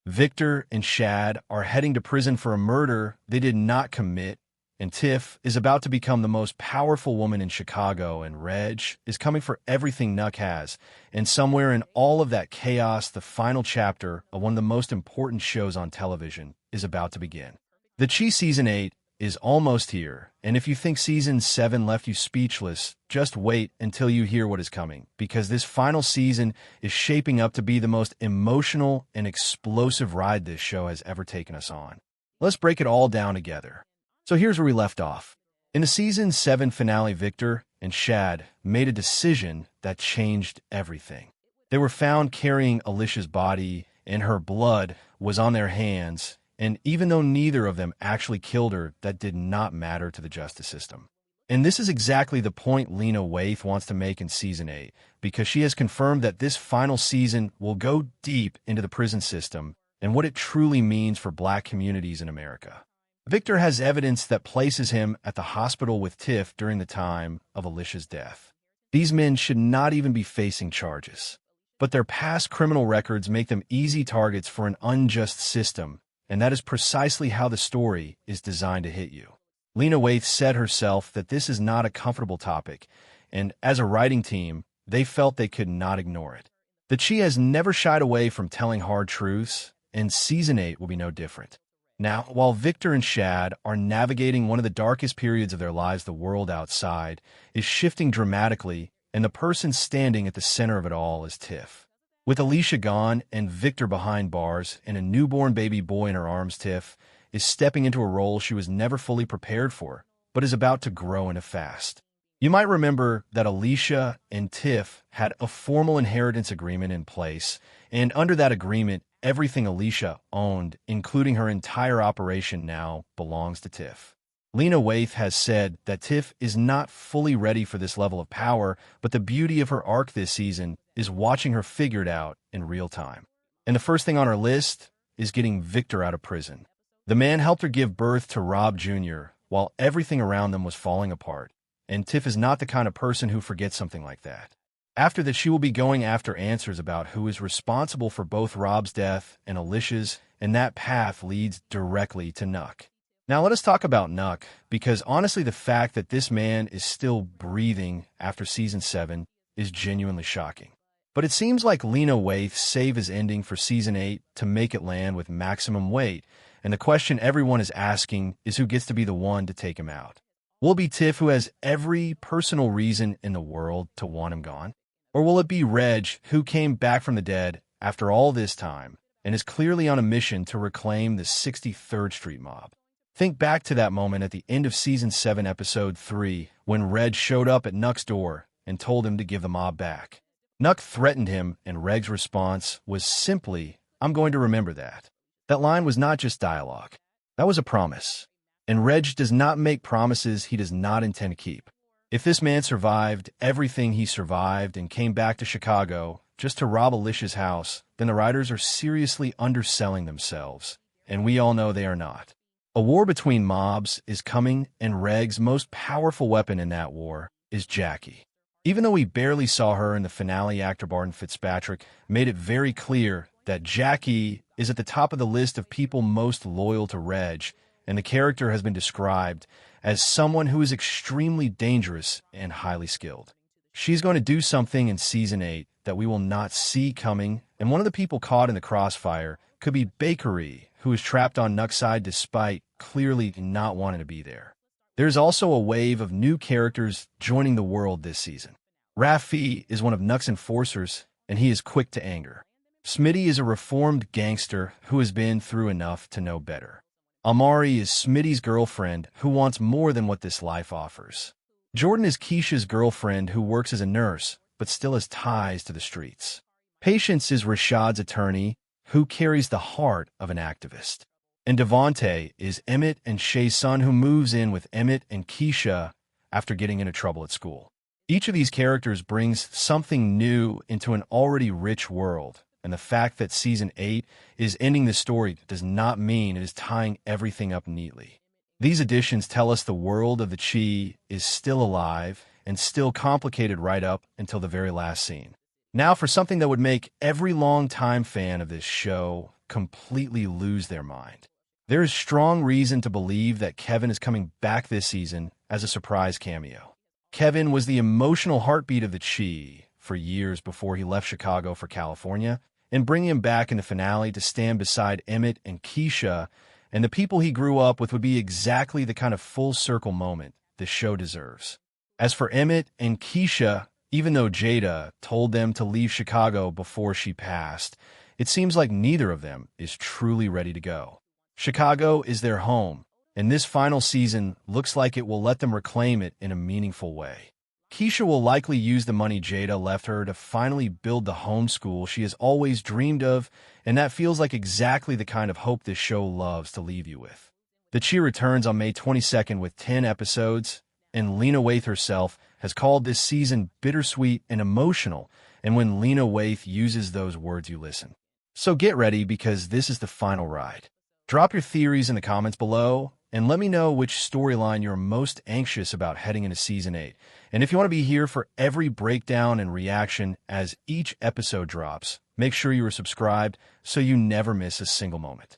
Victor and Shad are heading to prison for a murder they did not commit, and Tiff is about to become the most powerful woman in Chicago, and Reg is coming for everything Nuck has. And somewhere in all of that chaos, the final chapter of one of the most important shows on television is about to begin. The Chi Season 8 is almost here, and if you think Season 7 left you speechless, just wait until you hear what is coming, because this final season is shaping up to be the most emotional and explosive ride this show has ever taken us on. Let's break it all down together. So here's where we left off. In the Season 7 finale, Victor and Shad made a decision that changed everything. They were found carrying Alicia's body, and her blood was on their hands. And even though neither of them actually killed her, that did not matter to the justice system. And this is exactly the point Lena Waithe wants to make in Season 8, because she has confirmed that this final season will go deep into the prison system and what it truly means for Black communities in America. Victor has evidence that places him at the hospital with Tiff during the time of Alicia's death. These men should not even be facing charges, but their past criminal records make them easy targets for an unjust system. And that is precisely how the story is designed to hit you. Lena Waithe said herself that this is not a comfortable topic, and as a writing team, they felt they could not ignore it. The Chi has never shied away from telling hard truths, and Season 8 will be no different. Now, while Victor and Shad are navigating one of the darkest periods of their lives, the world outside is shifting dramatically, and the person standing at the center of it all is Tiff. With Alicia gone and Victor behind bars and a newborn baby boy in her arms, Tiff is stepping into a role she was never fully prepared for, but is about to grow into fast. You might remember that Alicia and Tiff had a formal inheritance agreement in place, and under that agreement, everything Alicia owned, including her entire operation, now belongs to Tiff. Lena Waithe has said that Tiff is not fully ready for this level of power, but the beauty of her arc this season is watching her figure it out in real time. And the first thing on her list is getting Victor out of prison. The man helped her give birth to Rob Jr. while everything around them was falling apart, and Tiff is not the kind of person who forgets something like that. After that, she will be going after answers about who is responsible for both Rob's death and Alicia's, and that path leads directly to Nuck. Now let us talk about Nuck, because honestly the fact that this man is still breathing after Season 7 is genuinely shocking. But it seems like Lena Waithe saved his ending for Season 8 to make it land with maximum weight, and the question everyone is asking is who gets to be the one to take him out. Will it be Tiff, who has every personal reason in the world to want him gone? Or will it be Reg, who came back from the dead after all this time and is clearly on a mission to reclaim the 63rd Street mob? Think back to that moment at the end of Season 7, Episode 3, when Reg showed up at Nuck's door and told him to give the mob back. Nuck threatened him, and Reg's response was simply, "I'm going to remember that." That line was not just dialogue. That was a promise. And Reg does not make promises he does not intend to keep. If this man survived everything he survived and came back to Chicago just to rob Alicia's house, then the writers are seriously underselling themselves, and we all know they are not. A war between mobs is coming, and Reg's most powerful weapon in that war is Jackie. Even though we barely saw her in the finale, actor Barton Fitzpatrick made it very clear that Jackie is at the top of the list of people most loyal to Reg, and the character has been described as someone who is extremely dangerous and highly skilled. She's going to do something in Season 8 that we will not see coming, and one of the people caught in the crossfire could be Bakery, who is trapped on Nuck's side despite clearly not wanting to be there. There's also a wave of new characters joining the world this season. Rafi is one of Nuck's enforcers, and he is quick to anger. Smitty is a reformed gangster who has been through enough to know better. Amari is Smitty's girlfriend who wants more than what this life offers. Jordan is Keisha's girlfriend who works as a nurse, but still has ties to the streets. Patience is Rashad's attorney who carries the heart of an activist. And Devontae is Emmett and Shay's son, who moves in with Emmett and Keisha after getting into trouble at school. Each of these characters brings something new into an already rich world, and the fact that Season 8 is ending the story does not mean it is tying everything up neatly. These additions tell us the world of the Chi is still alive and still complicated right up until the very last scene. Now for something that would make every longtime fan of this show completely lose their mind. There is strong reason to believe that Kevin is coming back this season as a surprise cameo. Kevin was the emotional heartbeat of the Chi for years before he left Chicago for California, and bringing him back in the finale to stand beside Emmett and Keisha and the people he grew up with would be exactly the kind of full-circle moment the show deserves. As for Emmett and Keisha, even though Jada told them to leave Chicago before she passed, it seems like neither of them is truly ready to go. Chicago is their home, and this final season looks like it will let them reclaim it in a meaningful way. Keisha will likely use the money Jada left her to finally build the homeschool she has always dreamed of, and that feels like exactly the kind of hope this show loves to leave you with. The Chi returns on May 22nd with 10 episodes, and Lena Waithe herself has called this season bittersweet and emotional, and when Lena Waithe uses those words, you listen. So get ready, because this is the final ride. Drop your theories in the comments below, and let me know which storyline you're most anxious about heading into Season 8. And if you want to be here for every breakdown and reaction as each episode drops, make sure you are subscribed so you never miss a single moment.